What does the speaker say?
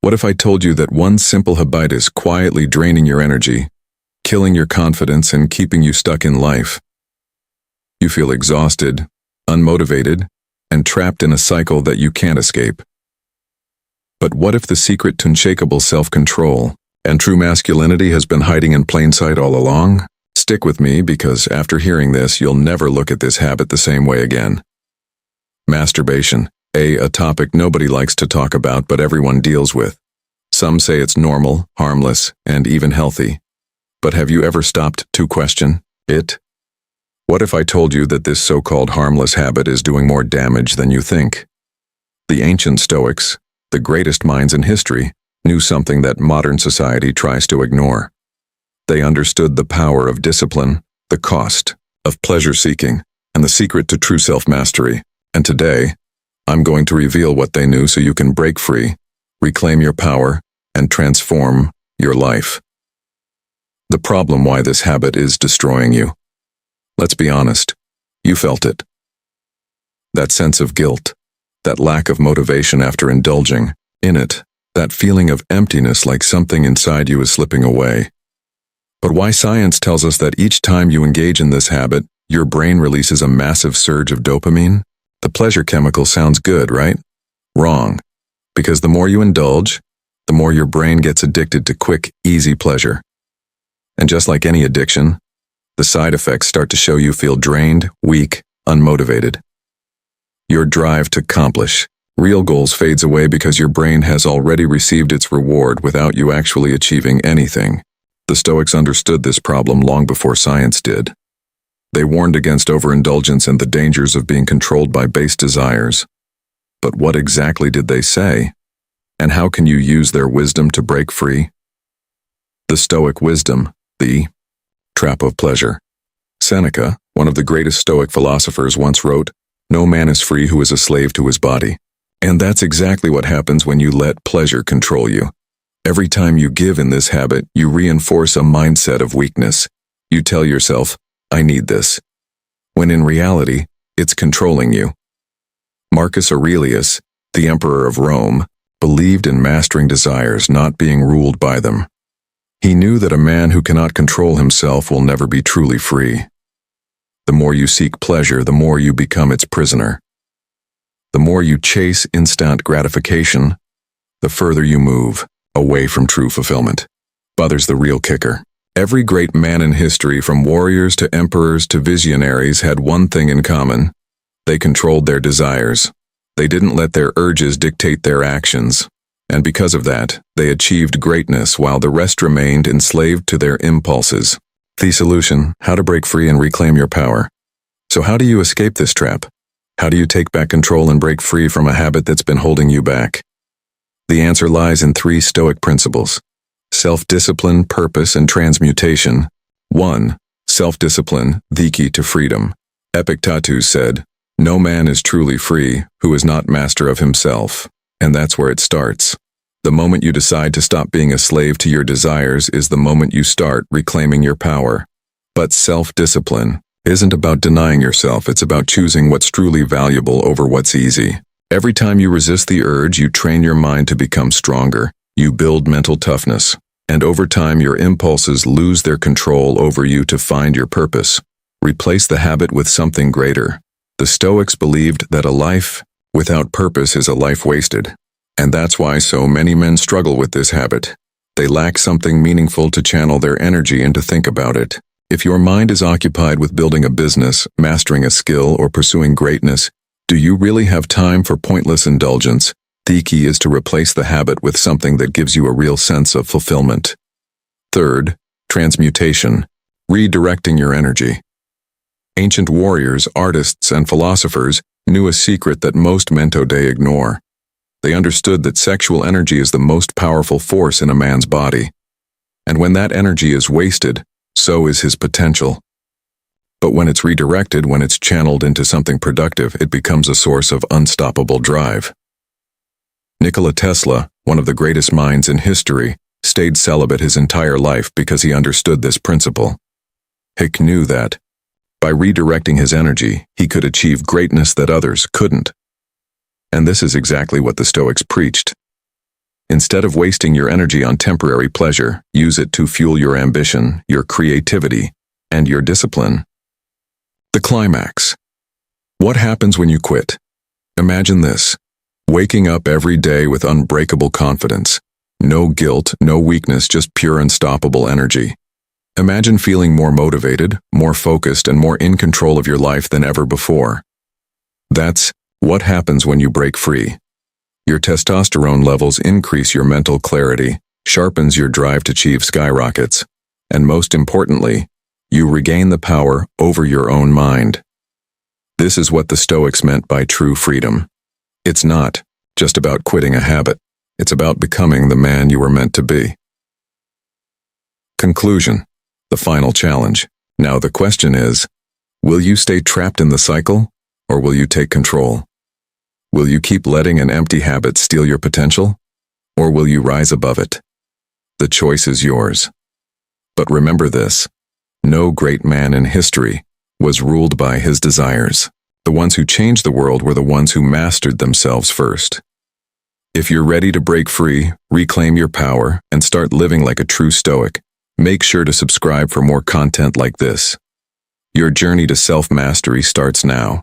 What if I told you that one simple habit is quietly draining your energy, killing your confidence, and keeping you stuck in life? You feel exhausted, unmotivated, and trapped in a cycle that you can't escape. But what if the secret to unshakable self-control and true masculinity has been hiding in plain sight all along? Stick with me, because after hearing this, you'll never look at this habit the same way again. Masturbation, a topic nobody likes to talk about but everyone deals with. Some say it's normal, harmless, and even healthy. But have you ever stopped to question it? What if I told you that this so-called harmless habit is doing more damage than you think? The ancient Stoics, the greatest minds in history, knew something that modern society tries to ignore. They understood the power of discipline, the cost of pleasure-seeking, and the secret to true self-mastery. And today, I'm going to reveal what they knew so you can break free, reclaim your power, and transform your life. The problem why this habit is destroying you. Let's be honest, you felt it. That sense of guilt, that lack of motivation after indulging in it, that feeling of emptiness like something inside you is slipping away. But why science tells us that each time you engage in this habit, your brain releases a massive surge of dopamine? The pleasure chemical sounds good, right? Wrong. Because the more you indulge, the more your brain gets addicted to quick, easy pleasure. And just like any addiction, the side effects start to show. You feel drained, weak, unmotivated. Your drive to accomplish real goals fades away because your brain has already received its reward without you actually achieving anything. The Stoics understood this problem long before science did. They warned against overindulgence and the dangers of being controlled by base desires. But what exactly did they say? And how can you use their wisdom to break free? The Stoic wisdom, the trap of pleasure. Seneca, one of the greatest Stoic philosophers, once wrote, "No man is free who is a slave to his body." And that's exactly what happens when you let pleasure control you. Every time you give in this habit, you reinforce a mindset of weakness. You tell yourself, "I need this," when in reality, it's controlling you. Marcus Aurelius, the emperor of Rome, believed in mastering desires, not being ruled by them. He knew that a man who cannot control himself will never be truly free. The more you seek pleasure, the more you become its prisoner. The more you chase instant gratification, the further you move away from true fulfillment. But there's the real kicker. Every great man in history, from warriors to emperors to visionaries, had one thing in common. They controlled their desires. They didn't let their urges dictate their actions. And because of that, they achieved greatness while the rest remained enslaved to their impulses. The solution: how to break free and reclaim your power. So how do you escape this trap? How do you take back control and break free from a habit that's been holding you back? The answer lies in 3 Stoic principles: self-discipline, purpose, and transmutation. 1. Self-discipline, the key to freedom. Epictetus said, "No man is truly free who is not master of himself." And that's where it starts. The moment you decide to stop being a slave to your desires is the moment you start reclaiming your power. But self-discipline isn't about denying yourself, it's about choosing what's truly valuable over what's easy. Every time you resist the urge, you train your mind to become stronger. You build mental toughness. And over time, your impulses lose their control over you to find your purpose. Replace the habit with something greater. The Stoics believed that a life without purpose is a life wasted. And that's why so many men struggle with this habit. They lack something meaningful to channel their energy and to think about it. If your mind is occupied with building a business, mastering a skill, or pursuing greatness, do you really have time for pointless indulgence? The key is to replace the habit with something that gives you a real sense of fulfillment. Third, transmutation, redirecting your energy. Ancient warriors, artists, and philosophers knew a secret that most men today ignore. They understood that sexual energy is the most powerful force in a man's body. And when that energy is wasted, so is his potential. But when it's redirected, when it's channeled into something productive, it becomes a source of unstoppable drive. Nikola Tesla, one of the greatest minds in history, stayed celibate his entire life because he understood this principle. He knew that, by redirecting his energy, he could achieve greatness that others couldn't. And this is exactly what the Stoics preached. Instead of wasting your energy on temporary pleasure, use it to fuel your ambition, your creativity, and your discipline. The climax. What happens when you quit? Imagine this: waking up every day with unbreakable confidence. No guilt, no weakness, just pure unstoppable energy. Imagine feeling more motivated, more focused, and more in control of your life than ever before. That's what happens when you break free. Your testosterone levels increase, your mental clarity sharpens, your drive to achieve skyrockets, and most importantly, you regain the power over your own mind. This is what the Stoics meant by true freedom. It's not just about quitting a habit. It's about becoming the man you were meant to be. Conclusion. The final challenge. Now the question is, will you stay trapped in the cycle, or will you take control? Will you keep letting an empty habit steal your potential, or will you rise above it? The choice is yours. But remember this: no great man in history was ruled by his desires. The ones who changed the world were the ones who mastered themselves first. If you're ready to break free, reclaim your power, and start living like a true Stoic, make sure to subscribe for more content like this. Your journey to self-mastery starts now.